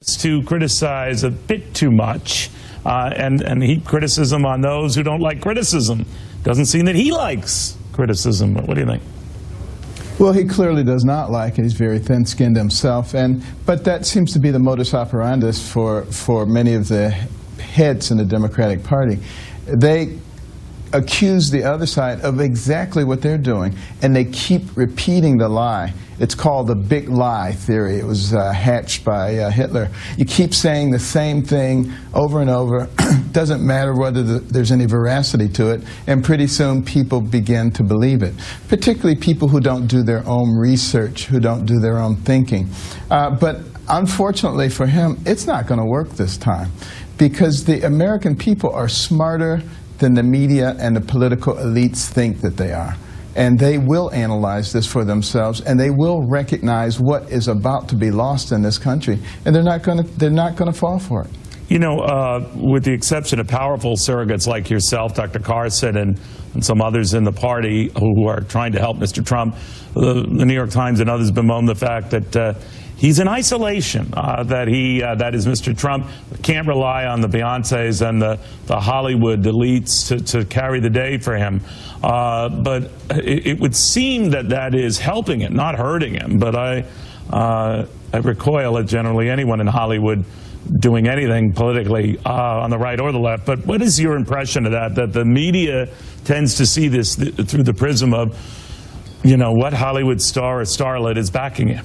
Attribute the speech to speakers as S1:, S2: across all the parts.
S1: to criticize a bit too much and heap criticism on those who don't like criticism. Doesn't seem that he likes criticism. What do you think?
S2: Well, he clearly does not like it. He's very thin-skinned himself, but that seems to be the modus operandi for many of the heads in the Democratic Party. They accuse the other side of exactly what they're doing, and they keep repeating the lie. It's called the big lie theory. It was hatched by Hitler. You keep saying the same thing over and over. Doesn't matter whether there's any veracity to it, and pretty soon people begin to believe it, particularly people who don't do their own research, who don't do their own thinking. But unfortunately for him, it's not going to work this time, because the American people are smarter than the media and the political elites think that they are. And they will analyze this for themselves, and they will recognize what is about to be lost in this country, and they're not going to fall for it.
S1: You know, with the exception of powerful surrogates like yourself, Dr. Carson, and some others in the party who are trying to help Mr. Trump, the New York Times and others bemoan the fact that he's in isolation, that is Mr. Trump can't rely on the Beyoncés and the Hollywood elites to carry the day for him. But it would seem that is helping it, not hurting him. But I recoil at generally anyone in Hollywood doing anything politically on the right or the left. But what is your impression of that the media tends to see this through the prism of, you know, what Hollywood star or starlet is backing him?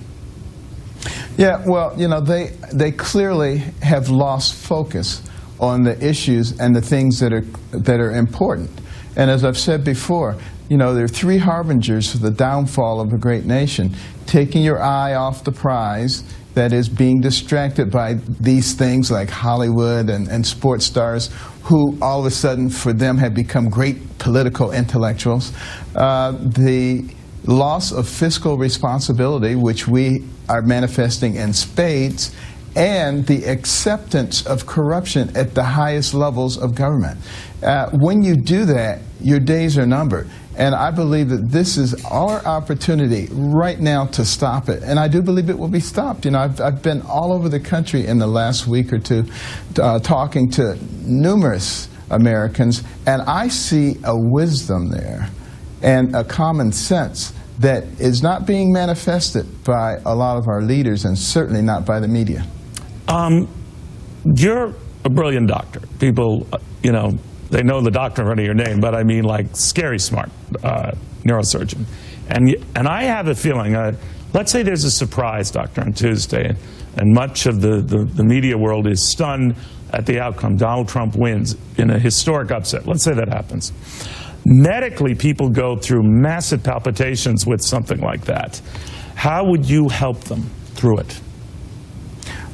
S2: Yeah, well, you know, they clearly have lost focus on the issues and the things that are important. And as I've said before, you know, there are three harbingers for the downfall of a great nation: taking your eye off the prize, that is, being distracted by these things like Hollywood and sports stars, who all of a sudden for them have become great political intellectuals. The loss of fiscal responsibility, which we are manifesting in spades, and the acceptance of corruption at the highest levels of government. When you do that, your days are numbered. And I believe that this is our opportunity right now to stop it. And I do believe it will be stopped. You know, I've been all over the country in the last week or two talking to numerous Americans, and I see a wisdom there and a common sense that is not being manifested by a lot of our leaders, and certainly not by the media.
S1: You're a brilliant doctor. People, you know, they know the doctor in front of your name, but I mean like scary smart neurosurgeon. And I have a feeling, let's say there's a surprise doctor on Tuesday, and much of the media world is stunned at the outcome. Donald Trump wins in a historic upset. Let's say that happens. Medically, people go through massive palpitations with something like that. How would you help them through it?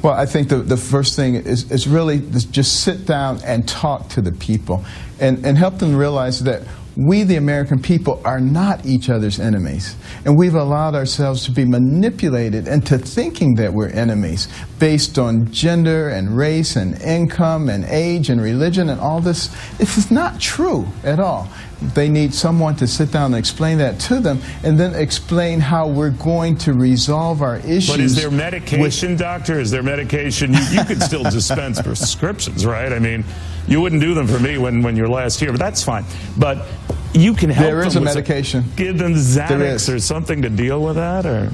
S2: Well, I think the first thing is really just sit down and talk to the people and help them realize that we, the American people, are not each other's enemies. And we've allowed ourselves to be manipulated into thinking that we're enemies based on gender and race and income and age and religion and all this. This is not true at all. They need someone to sit down and explain that to them, and then explain how we're going to resolve our issues.
S1: But is there medication, doctor? Is there medication? You could still dispense prescriptions, right? I mean, you wouldn't do them for me when you're last here, but that's fine. But you can help them.
S2: There is a medication.
S1: Give them Xanax or something to deal with that, or?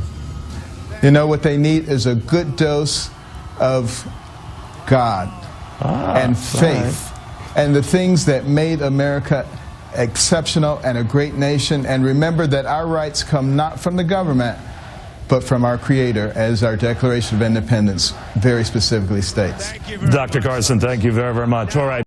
S2: You know, what they need is a good dose of God and faith and the things that made America exceptional and a great nation. And remember that our rights come not from the government, but from our Creator, as our Declaration of Independence very specifically states.
S1: Dr. Carson, thank you very, very much. All right.